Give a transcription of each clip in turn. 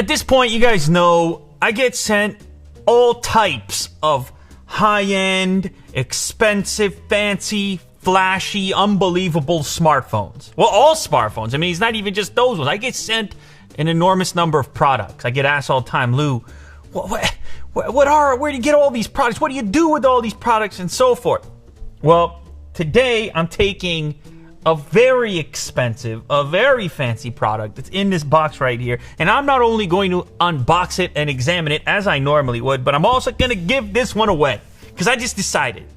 At this point, you guys know I get sent all types of high-end, expensive, fancy, flashy, unbelievable smartphones. Well, all smartphones. I mean, it's not even just those ones. I get sent an enormous number of products. I get asked all the time, Lou, where do you get all these products? What do you do with all these products and so forth? Well, today I'm taking a very expensive, a very fancy product that's in this box right here, and I'm not only going to unbox it and examine it as I normally would, but I'm also going to give this one away because I just decided.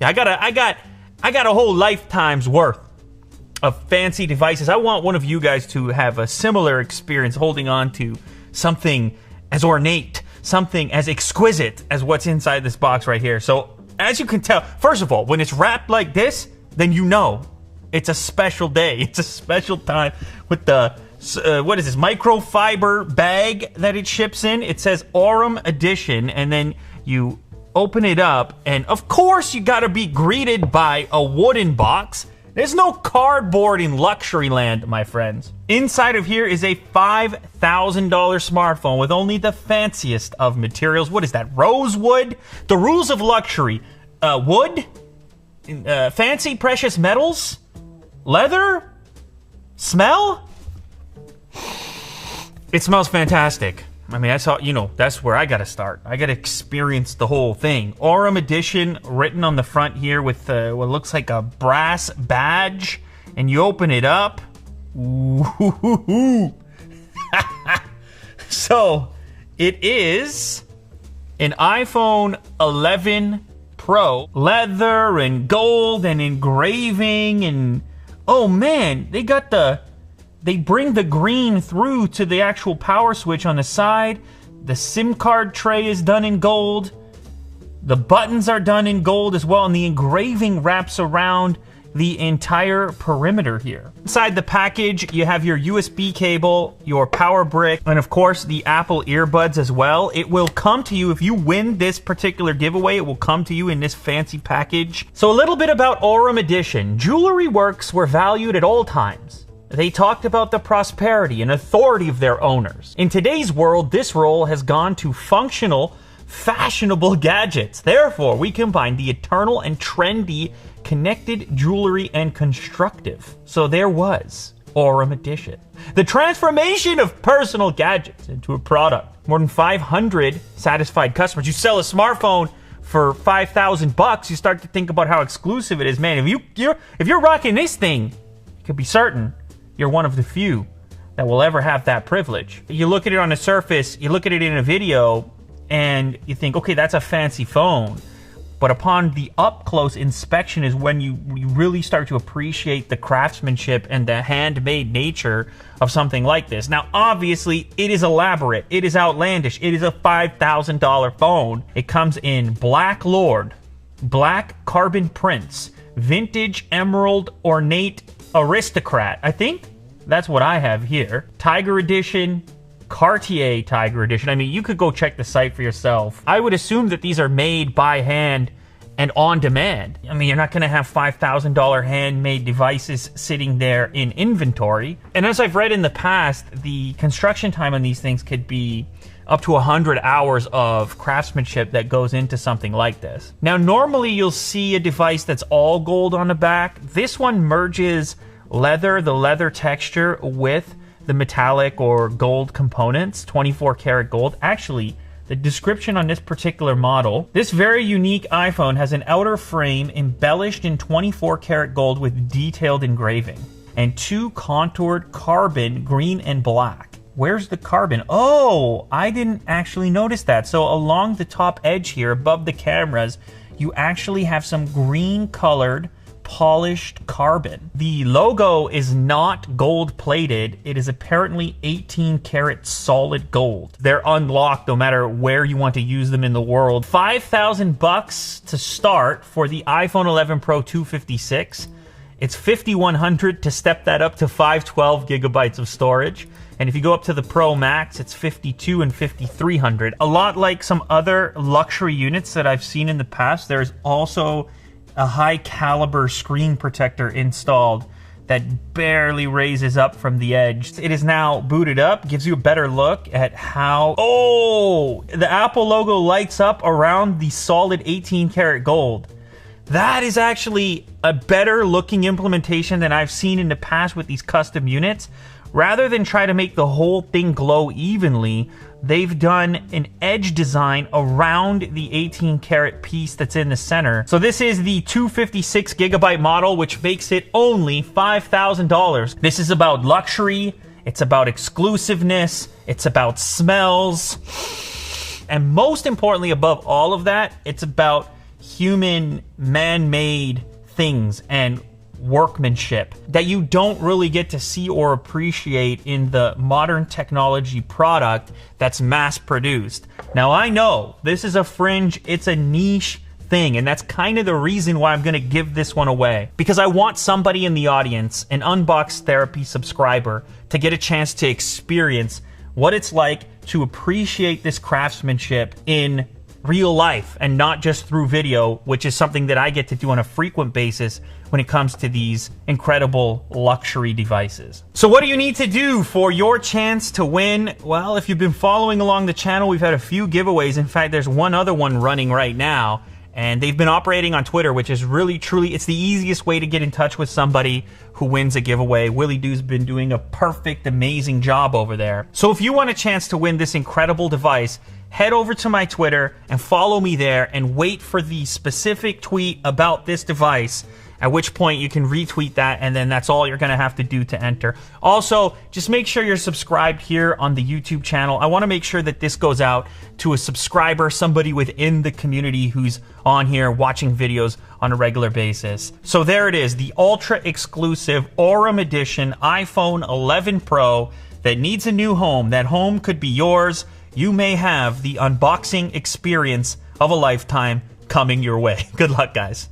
Yeah, I got a whole lifetime's worth of fancy devices. I want one of you guys to have a similar experience holding on to something as ornate, something as exquisite as what's inside this box right here. So, as you can tell, first of all, when it's wrapped like this, then you know it's a special day. It's a special time with the, what is this, microfiber bag that it ships in. It says Aurum Edition, and then you open it up, and of course you gotta be greeted by a wooden box. There's no cardboard in luxury land, my friends. Inside of here is a $5,000 smartphone with only the fanciest of materials. What is that, rosewood? The rules of luxury. Wood? Fancy precious metals? Leather? Smell? It smells fantastic. I mean, that's all, you know, that's where I gotta start. I gotta experience the whole thing. Aurum Edition written on the front here with what looks like a brass badge. And you open it up. Ooh. So, it is an iPhone 11 Pro. Leather and gold and engraving and... oh man, they bring the green through to the actual power switch on the side. The SIM card tray is done in gold. The buttons are done in gold as well, and the engraving wraps around the entire perimeter here. Inside the package, you have your USB cable, your power brick, and of course the Apple earbuds as well. It will come to you, if you win this particular giveaway, it will come to you in this fancy package. So a little bit about Aurum Edition. Jewelry works were valued at all times. They talked about the prosperity and authority of their owners. In today's world, this role has gone to functional, fashionable gadgets. Therefore, we combine the eternal and trendy connected jewelry and constructive. So there was Aurum Edition. The transformation of personal gadgets into a product. More than 500 satisfied customers. You sell a smartphone for $5,000, you start to think about how exclusive it is. Man, if you're rocking this thing, you can be certain you're one of the few that will ever have that privilege. You look at it on the surface, you look at it in a video, and you think, okay, that's a fancy phone. But upon the up-close inspection is when you really start to appreciate the craftsmanship and the handmade nature of something like this. Now, obviously, it is elaborate. It is outlandish. It is a $5,000 phone. It comes in Black Lord, Black Carbon Prince, Vintage Emerald Ornate Aristocrat. I think that's what I have here. Tiger Edition, Cartier Tiger Edition. I mean, you could go check the site for yourself. I would assume that these are made by hand and on demand. I mean, you're not going to have $5,000 handmade devices sitting there in inventory. And as I've read in the past, the construction time on these things could be up to 100 hours of craftsmanship that goes into something like this. Now, normally you'll see a device that's all gold on the back. This one merges leather, the leather texture, with the metallic or gold components, 24 karat gold. Actually, the description on this particular model, this very unique iPhone has an outer frame embellished in 24 karat gold with detailed engraving and two contoured carbon, green and black. Where's the carbon? Oh, I didn't actually notice that. So along the top edge here, above the cameras, you actually have some green colored polished carbon. The logo is not gold plated. It is apparently 18 karat solid gold. They're unlocked no matter where you want to use them in the world. $5,000 to start for the iPhone 11 Pro 256. It's $5,100 to step that up to 512 gigabytes of storage. And if you go up to the Pro Max, it's $5,200 and $5,300. A lot like some other luxury units that I've seen in the past, there's also a high caliber screen protector installed that barely raises up from the edge. It is now booted up, gives you a better look at how... Oh! The Apple logo lights up around the solid 18 karat gold. That is actually a better looking implementation than I've seen in the past with these custom units. Rather than try to make the whole thing glow evenly, they've done an edge design around the 18 karat piece that's in the center. So this is the 256 gigabyte model, which makes it only $5,000. This is about luxury, it's about exclusiveness, it's about smells, and most importantly above all of that, it's about human man-made things and workmanship that you don't really get to see or appreciate in the modern technology product that's mass produced. Now I know this is a fringe, it's a niche thing, and that's kind of the reason why I'm going to give this one away, because I want somebody in the audience, an Unbox Therapy subscriber, to get a chance to experience what it's like to appreciate this craftsmanship in real life and not just through video, which is something that I get to do on a frequent basis when it comes to these incredible luxury devices. So what do you need to do for your chance to win? Well, if you've been following along the channel, we've had a few giveaways. In fact, there's one other one running right now, and they've been operating on Twitter, which is really, truly, it's the easiest way to get in touch with somebody who wins a giveaway. Willie Doo's been doing a perfect, amazing job over there. So if you want a chance to win this incredible device, head over to my Twitter and follow me there and wait for the specific tweet about this device, at which point you can retweet that, and then that's all you're going to have to do to enter. Also, just make sure you're subscribed here on the YouTube channel. I want to make sure that this goes out to a subscriber, somebody within the community who's on here watching videos on a regular basis. So there it is, the ultra exclusive Aurum Edition iPhone 11 Pro that needs a new home. That home could be yours. You may have the unboxing experience of a lifetime coming your way. Good luck, guys.